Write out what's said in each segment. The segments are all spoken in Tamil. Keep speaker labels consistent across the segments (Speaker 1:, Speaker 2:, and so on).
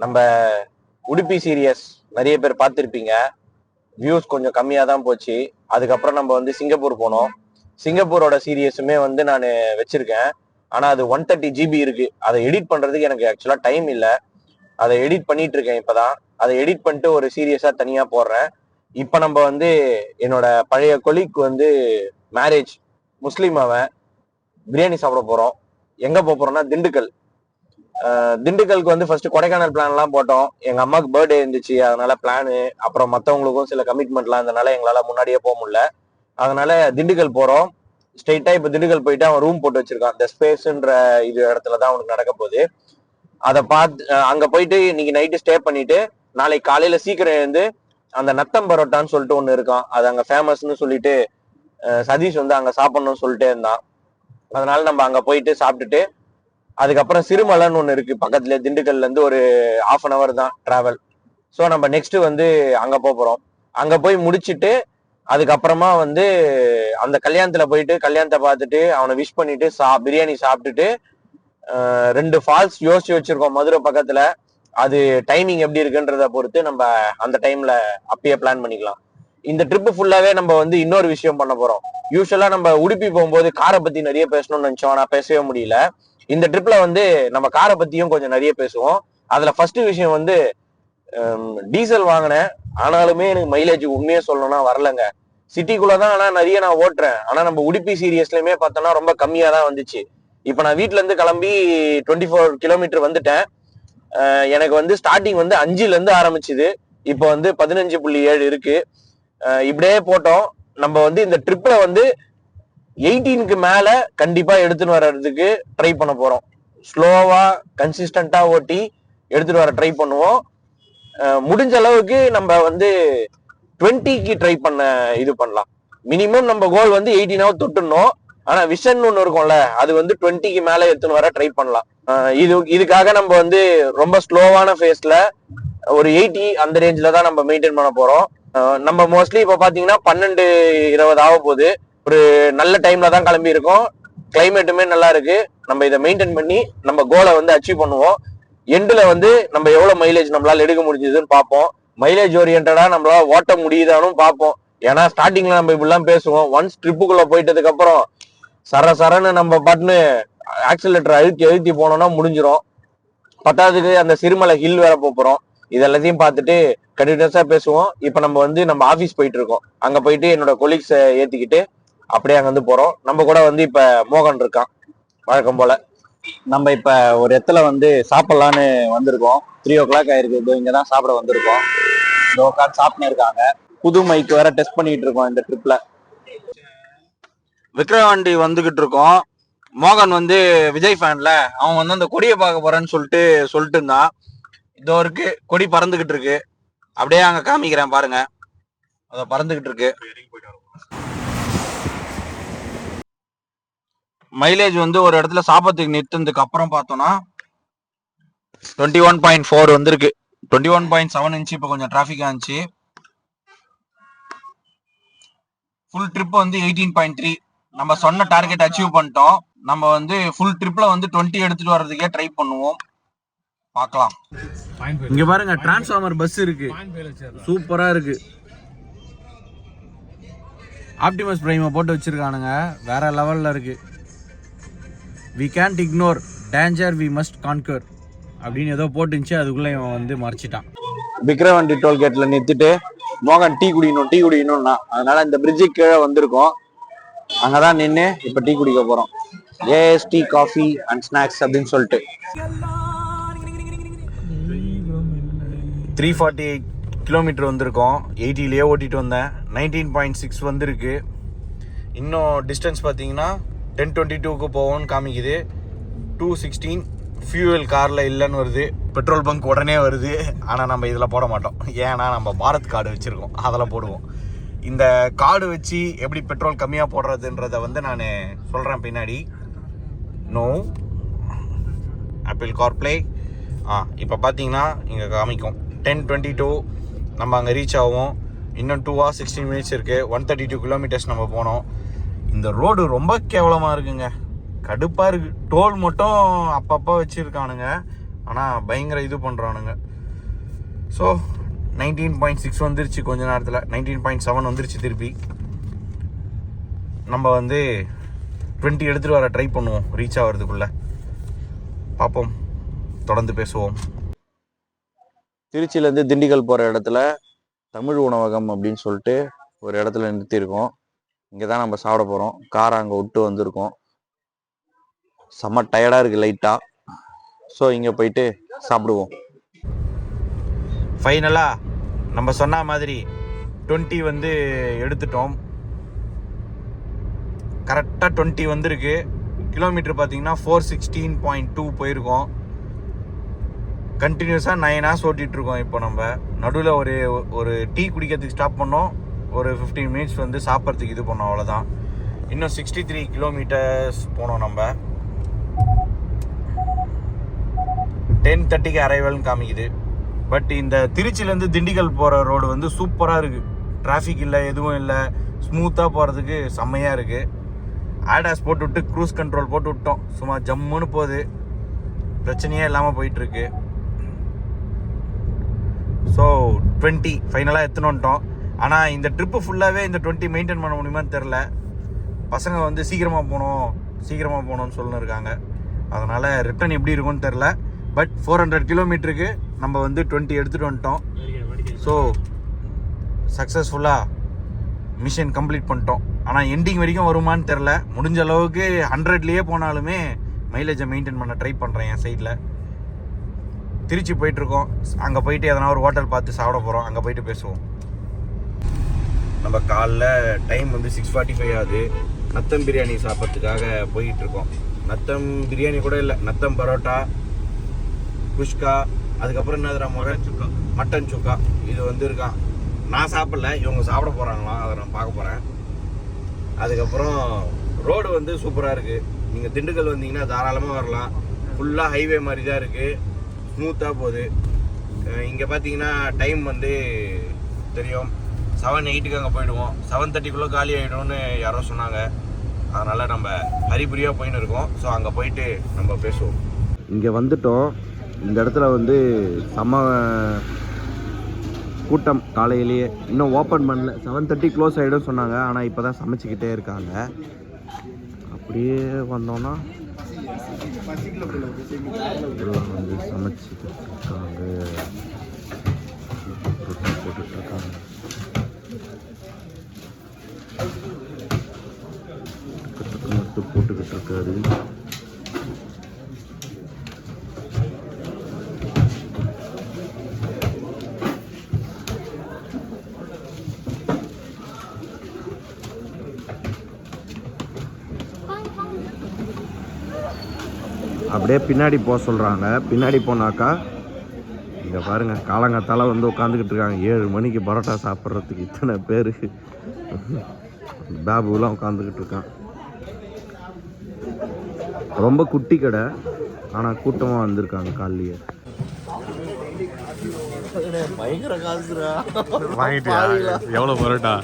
Speaker 1: நம்ம உடுப்பி சீரியஸ் நிறைய பேர் பார்த்துருப்பீங்க. வியூஸ் கொஞ்சம் கம்மியாக தான் போச்சு. அதுக்கப்புறம் நம்ம வந்து சிங்கப்பூர் போனோம். சிங்கப்பூரோட சீரியஸுமே வந்து நான் வச்சிருக்கேன். ஆனால் அது 130 GB இருக்கு. அதை எடிட் பண்ணுறதுக்கு எனக்கு ஆக்சுவலாக டைம் இல்லை. அதை எடிட் பண்ணிட்டு இருக்கேன் இப்போதான். அதை எடிட் பண்ணிட்டு ஒரு சீரியஸாக தனியாக போடுறேன். இப்போ நம்ம வந்து என்னோட பழைய கொலீக் வந்து மேரேஜ், முஸ்லீம் அவன், பிரியாணி சாப்பிட போகிறோம். எங்கே போகிறோம்னா திண்டுக்கல். திண்டுக்கலுக்கு வந்து ஃபர்ஸ்ட் கொடைக்கானல் பிளான்லாம் போட்டோம். எங்கள் அம்மாவுக்கு பர்த்டே இருந்துச்சு, அதனால பிளானு. அப்புறம் மற்றவங்களுக்கும் சில கமிட்மெண்ட்லாம் இருந்தனால எங்களால் முன்னாடியே போக முடியல. அதனால திண்டுக்கல் போகிறோம். ஸ்ட்ரெயிட்டாக இப்போ திண்டுக்கல் போயிட்டு அவன் ரூம் போட்டு வச்சிருக்கான். இந்த ஸ்பேஸ்ன்ற இது இடத்துல தான் அவனுக்கு நடக்க போகுது. அதை பார்த்து அங்கே போயிட்டு இன்னைக்கு நைட்டு ஸ்டே பண்ணிட்டு நாளைக்கு காலையில் சீக்கிரம் எழுந்து அந்த நத்தம் பரோட்டான்னு சொல்லிட்டு ஒன்று இருக்கான், அது அங்கே ஃபேமஸ்ன்னு சொல்லிட்டு சதீஷ் வந்து அங்கே சாப்பிட்ணும்னு சொல்லிட்டே இருந்தான். அதனால நம்ம அங்கே போயிட்டு சாப்பிட்டுட்டு அதுக்கப்புறம் சிறுமலைன்னு ஒன்று இருக்கு பக்கத்துல, திண்டுக்கல்ல இருந்து ஒரு 1/2 hour தான் டிராவல். ஸோ நம்ம நெக்ஸ்ட் வந்து அங்கே போகிறோம். அங்கே போய் முடிச்சுட்டு அதுக்கப்புறமா வந்து அந்த கல்யாணத்துல போயிட்டு கல்யாணத்தை பார்த்துட்டு அவனை விஷ் பண்ணிட்டு பிரியாணி சாப்பிட்டுட்டு 2 ஃபால்ஸ் யோசிச்சு வச்சிருக்கோம் மதுரை பக்கத்துல. அது டைமிங் எப்படி இருக்குன்றத பொறுத்து நம்ம அந்த டைம்ல அப்பயே பிளான் பண்ணிக்கலாம். இந்த ட்ரிப்பு ஃபுல்லாவே நம்ம வந்து இன்னொரு விஷயம் பண்ண போறோம். யூஸ்வலா நம்ம உடுப்பி போகும்போது காரை பத்தி நிறைய பேசணும்னு நினைச்சோம், ஆனா பேசவே முடியல. இந்த ட்ரிப்ல வந்து நம்ம காரை பத்தியும் கொஞ்சம் நிறைய பேசுவோம். அதுல ஃபர்ஸ்ட் விஷயம் வந்து டீசல் வாங்கினேன், ஆனாலுமே எனக்கு மைலேஜ் உண்மையே சொல்லணும்னா வரலங்க. சிட்டிக்குள்ளதான் ஆனா நிறைய நான் ஓட்டுறேன். ஆனா நம்ம உடுப்பி சீரியஸ்லயுமே பார்த்தோம்னா ரொம்ப கம்மியா தான் வந்துச்சு. இப்ப நான் வீட்டுல இருந்து கிளம்பி 24 கிலோமீட்டர் வந்துட்டேன். எனக்கு வந்து ஸ்டார்டிங் வந்து 5ல இருந்து ஆரம்பிச்சுது, இப்போ வந்து 15.7 இருக்கு. இப்படியே போட்டோம். நம்ம வந்து இந்த ட்ரிப்ல வந்து 18க்கு மேல கண்டிப்பா எடுத்துன்னு வர்றதுக்கு ட்ரை பண்ண போறோம். ஸ்லோவா கன்சிஸ்டண்டா ஓட்டி எடுத்துட்டு வர ட்ரை பண்ணுவோம். முடிஞ்ச அளவுக்கு நம்ம வந்து 20க்கு ட்ரை பண்ண இது பண்ணலாம். மினிமம் நம்ம கோல் வந்து 18 தொட்டுணும். ஆனா விஷன் ஒண்ணு இருக்கும்ல, அது வந்து 20க்கு மேல எடுத்துன்னு வர ட்ரை பண்ணலாம். இதுக்காக நம்ம வந்து ரொம்ப ஸ்லோவான ஃபேஸ்ல ஒரு 80 அந்த ரேஞ்சில தான் நம்ம மெயின்டைன் பண்ண போறோம். நம்ம மோஸ்ட்லி இப்ப பாத்தீங்கன்னா 12:20 ஆக போகுது. ஒரு நல்ல டைம்ல தான் கிளம்பி இருக்கோம். கிளைமேட்டுமே நல்லா இருக்கு. நம்ம இதை மெயின்டைன் பண்ணி நம்ம கோலை வந்து அச்சீவ் பண்ணுவோம். எண்டுல வந்து நம்ம எவ்வளவு மைலேஜ் நம்மளால எடுக்க முடிஞ்சதுன்னு பார்ப்போம். மைலேஜ் ஓரியன்டா நம்மளால ஓட்ட முடியுதான்னு பார்ப்போம். ஏன்னா ஸ்டார்டிங்ல நம்ம இப்படிலாம் பேசுவோம். ஒன்ஸ் ட்ரிப்புக்குள்ள போயிட்டதுக்கு அப்புறம் சரன்னு நம்ம பாட்டுன்னு ஆக்சிலேட்டர் அழுத்தி போனோம்னா முடிஞ்சிடும். பத்தாவதுக்கு அந்த சிறுமலை ஹில் வேற போறோம். இது எல்லாத்தையும் பார்த்துட்டு கண்டினியூஸா பேசுவோம். இப்ப நம்ம வந்து நம்ம ஆபீஸ் போயிட்டு இருக்கோம். அங்க போயிட்டு என்னோட கொலீக்ஸை ஏத்திக்கிட்டு அப்படியே அங்க வந்து போறோம். நம்ம கூட வந்து இப்ப மோகன் இருக்கான் வழக்கம் போல. நம்ம இப்ப ஒரு இடத்துல வந்து சாப்பிடலான்னு வந்திருக்கோம். 3 o'clock ஆயிருக்கு. இதோ இங்கதான் சாப்பிட வந்திருக்கோம். இதோ உட்காந்து சாப்பிட்டு இருக்காங்க. புது மைக் வேற டெஸ்ட் பண்ணிட்டு இருக்கோம் இந்த ட்ரிப்ல. விக்ரவாண்டி வந்துகிட்டு இருக்கோம். மோகன் வந்து விஜய் ஃபேன்ல, அவன் வந்து அந்த கொடியை பார்க்க போறேன்னு சொல்லிட்டு இருந்தான். இதோ இருக்கு கொடி பறந்துகிட்டு இருக்கு. அப்படியே அங்க காமிக்கிறேன் பாருங்க, அத பறந்துகிட்டு இருக்கு. மைலேஜ் வந்து ஒரு இடத்துல சாப்பாட்டுக்கு நிறுத்தினதுக்கு அப்புறம் பார்த்தோம்னா 21.4 வந்திருக்கு. 21.7 இருந்துச்சு. இப்போ கொஞ்சம் டிராஃபிக் ஆச்சு. ஃபுல் ட்ரிப் வந்து 18.3. நம்ம சொன்ன டார்கெட் அச்சீவ் பண்ணிட்டோம். நம்ம வந்து ஃபுல் ட்ரிப்ல வந்து 20 எடுத்துட்டு வர்றதுக்கே ட்ரை பண்ணுவோம். பார்க்கலாம். இங்க பாருங்க, டிரான்ஸ்ஃபார்மர் பஸ் இருக்கு, சூப்பரா இருக்கு. ஆப்டிமஸ் பிரைமை போட்டு வச்சிருக்கானுங்க, வேற லெவல்ல இருக்கு. We can't ignore danger, we must conquer அப்படின்னு ஏதோ போட்டுச்சு. அதுக்குள்ள இவன் வந்து மறைச்சிட்டான். விக்ரவாண்டி டோல்கேட்ல நிறுத்திட்டு மோகன் டீ குடிக்கணும்னா, அதனால இந்த பிரிட்ஜுக்கு கீழே வந்திருக்கோம். அங்கதான் நின்று இப்ப டீ குடிக்க போறோம். As tea coffee and snacks அப்படின்னு சொல்லிட்டு 348 கிலோமீட்டர் வந்திருக்கோம். 80லயே ஓட்டிட்டு வந்தேன். 19.6 வந்திருக்கு. இன்னும் டிஸ்டன்ஸ் பார்த்தீங்கன்னா 10:22க்கு போவோம்னு காமிக்குது. 216 ஃபியூவல் காரில் இல்லைன்னு வருது. பெட்ரோல் பங்க் உடனே வருது. ஆனால் நம்ம இதில் போட மாட்டோம். ஏன்னா நம்ம பாரத் கார்டு வச்சுருக்கோம், அதில் போடுவோம். இந்த கார்டு வச்சு எப்படி பெட்ரோல் கம்மியாக போடுறதுன்றதை வந்து நான் சொல்கிறேன் பின்னாடி. No Apple CarPlay. இப்போ பார்த்தீங்கன்னா இங்கே காமிக்கும் 10:22. நம்ம அங்கே ரீச் ஆகும். இன்னும் 2 hours 16 minutes இருக்குது. 132 kilometers நம்ம போனோம். இந்த ரோடு ரொம்ப கேவலமாக இருக்குங்க, கடுப்பாக இருக்குது. டோல் மட்டும் அப்பப்போ வச்சுருக்கானுங்க, ஆனால் பயங்கர இது பண்ணுறானுங்க. ஸோ 19.6 வந்துருச்சு கொஞ்ச நேரத்தில். 19.7 வந்துருச்சு. திருப்பி நம்ம வந்து 20 எடுத்துகிட்டு வர ட்ரை பண்ணுவோம் ரீச் ஆகிறதுக்குள்ளே. பார்ப்போம், தொடர்ந்து பேசுவோம். திருச்சியிலேருந்து திண்டுக்கல் போகிற இடத்துல தமிழ் உணவகம் அப்படின்னு சொல்லிட்டு ஒரு இடத்துல நிறுத்தியிருக்கோம். இங்கே தான் நம்ம சாப்பிட போகிறோம். காரை அங்கே விட்டு வந்திருக்கோம். செம்ம டயர்டாக இருக்குது லைட்டாக. ஸோ இங்கே போயிட்டு சாப்பிடுவோம். ஃபைனலாக நம்ம சொன்ன மாதிரி 20 வந்து எடுத்துட்டோம். கரெக்டாக 20 வந்திருக்கு. கிலோமீட்டர் பார்த்தீங்கன்னா 416.2 போயிருக்கோம். கண்டினியூஸாக 9 hours ஓட்டிகிட்ருக்கோம். இப்போ நம்ம நடுவில் ஒரு டீ குடிக்கிறதுக்கு ஸ்டாப் பண்ணோம். ஒரு 15 minutes வந்து சாப்பிட்றதுக்கு இது பண்ணோம், அவ்வளோதான். இன்னும் 63 kilometers போனோம். நம்ம 10:30 அரைவல்னு காமிக்குது. பட் இந்த திருச்சியிலேருந்து திண்டுக்கல் போகிற ரோடு வந்து சூப்பராக இருக்குது. டிராஃபிக் இல்லை, எதுவும் இல்லை. ஸ்மூத்தாக போகிறதுக்கு செம்மையாக இருக்குது. ஆடாஸ் போட்டு விட்டு க்ரூஸ் கண்ட்ரோல் போட்டு விட்டோம். சும்மா ஜம்முன்னு போகுது, பிரச்சனையே இல்லாமல் போயிட்டுருக்கு. ஸோ 20 ஃபைனலாக எடுத்துன்னு வந்துட்டோம். ஆனால் இந்த ட்ரிப்பு ஃபுல்லாகவே இந்த 20 மெயின்டைன் பண்ண முடியுமான்னு தெரில. பசங்க வந்து சீக்கிரமாக போகணும்னு சொல்லின்னு இருக்காங்க. அதனால் ரிட்டர்ன் எப்படி இருக்கும்னு தெரில. பட் 400 kilometerக்கு நம்ம வந்து 20 எடுத்துகிட்டு வந்துட்டோம். ஸோ சக்ஸஸ்ஃபுல்லாக மிஷன் கம்ப்ளீட் பண்ணிட்டோம். ஆனால் எண்டிங் வரைக்கும் வருமானு தெரில. முடிஞ்ச அளவுக்கு 100லேயே போனாலுமே மைலேஜை மெயின்டைன் பண்ண ட்ரை பண்ணுறேன் என் சைடில். திருச்சி போயிட்டுருக்கோம். அங்கே போயிட்டு எதனா ஒரு ஹோட்டல் பார்த்து சாப்பிட போகிறோம். அங்கே போயிட்டு பேசுவோம். நம்ம காலைல டைம் வந்து 6:45 ஆகுது. நத்தம் பிரியாணி சாப்பிட்றதுக்காக போயிட்டுருக்கோம். நத்தம் பிரியாணி கூட இல்லை, நத்தம் பரோட்டா, குஷ்கா, அதுக்கப்புறம் என்னதுடா மட்டன் சுக்கா இது வந்து இருக்கான். நான் சாப்பிடல, இவங்க சாப்பிட போகிறாங்களாம். அதை நான் பார்க்க போகிறேன். அதுக்கப்புறம் ரோடு வந்து சூப்பராக இருக்குது. நீங்கள் திண்டுக்கல் வந்தீங்கன்னா தாராளமாக வரலாம். ஃபுல்லாக ஹைவே மாதிரி தான் இருக்குது, ஸ்மூத்தாக போகுது. இங்கே பார்த்தீங்கன்னா டைம் வந்து தெரியும் 7-8க்கு அங்கே போயிடுவோம். 7:30க்குள்ளே காலி ஆகிடும்னு யாரோ சொன்னாங்க. அதனால் நம்ம ஹரிபுரியாக போயின்னு இருக்கோம். ஸோ அங்கே போயிட்டு நம்ம பேசுவோம். இங்கே வந்துட்டோம். இந்த இடத்துல வந்து செம்ம கூட்டம். காலையிலேயே இன்னும் ஓப்பன் பண்ணல. 7:30 க்ளோஸ் ஆகிடும் சொன்னாங்க. ஆனால் இப்போ தான் சமைச்சிக்கிட்டே இருக்காங்க. அப்படியே வந்தோன்னா வந்து சமைச்சிக்கிட்டு இருக்காங்க, போட்டுட்ருக்காங்க. மட்டும் போட்டுக்கிட்டு இருக்காரு. அப்படியே பின்னாடி போக சொல்கிறாங்க. பின்னாடி போனாக்கா இங்கே பாருங்கள், காலங்காத்தால வந்து உட்காந்துக்கிட்டு இருக்காங்க. 7 மணிக்கு பரோட்டா சாப்பிட்றதுக்கு இத்தனை பேர். பாபுலாம் உட்காந்துக்கிட்டு இருக்கான். ரொம்ப குட்டி கடை, ஆனால் கூட்டமாக வந்திருக்காங்க காலையே. பயங்கர காசுரா.
Speaker 2: வாங்கிட்டியா? எவ்வளோ பரோட்டா?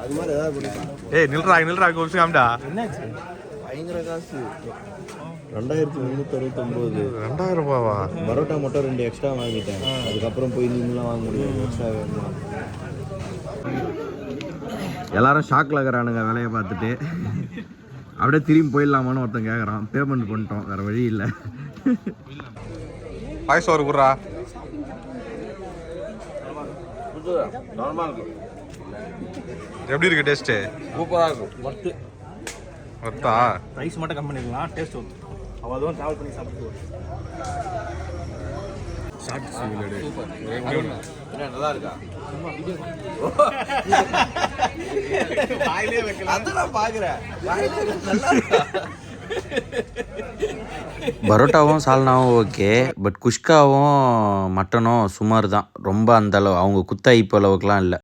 Speaker 1: அது மாதிரி ஏதாவது
Speaker 2: நில்றா ஒரு நிமிஷம் காமிடா.
Speaker 1: என்னாச்சு? பயங்கர காசு. 2369.
Speaker 2: 2000 ரூபாவா?
Speaker 1: பரோட்டா மட்டும் 2 எக்ஸ்ட்ரா வாங்கிட்டேன். அதுக்கப்புறம் போய் நீங்களாம் வாங்க முடியும். எக்ஸ்ட்ரா வேணுமா? எல்லாரும் ஷாக்கில் இருக்கிறானுங்க வேலையை பார்த்துட்டு. அப்படியே திரும்பி போயிடலாமான்னு ஒருத்தன் கேட்குறான். பேமெண்ட் பண்ணிட்டோம், வேறு வழி இல்லை.
Speaker 2: பாயசம் ஒரு குர்ரா. எப்படி இருக்கு டேஸ்ட்டு?
Speaker 1: சூப்பராக இருக்கும்.
Speaker 2: ஒர்த்தா?
Speaker 3: ரைஸ் மட்டும் கம்மி பண்ணிக்கலாம், டேஸ்ட் வரும். அவ்வளோதான் ட்ராவல் பண்ணி சாப்பிட்டு
Speaker 1: நல்லா இருக்கா? பரோட்டாவும் சால்னாவும் ஓகே. பட் குஷ்காவும் மட்டனும் சுமார் தான். ரொம்ப அந்த அளவு அவங்க குத்தாயிப்பு அளவுக்குலாம் இல்லை.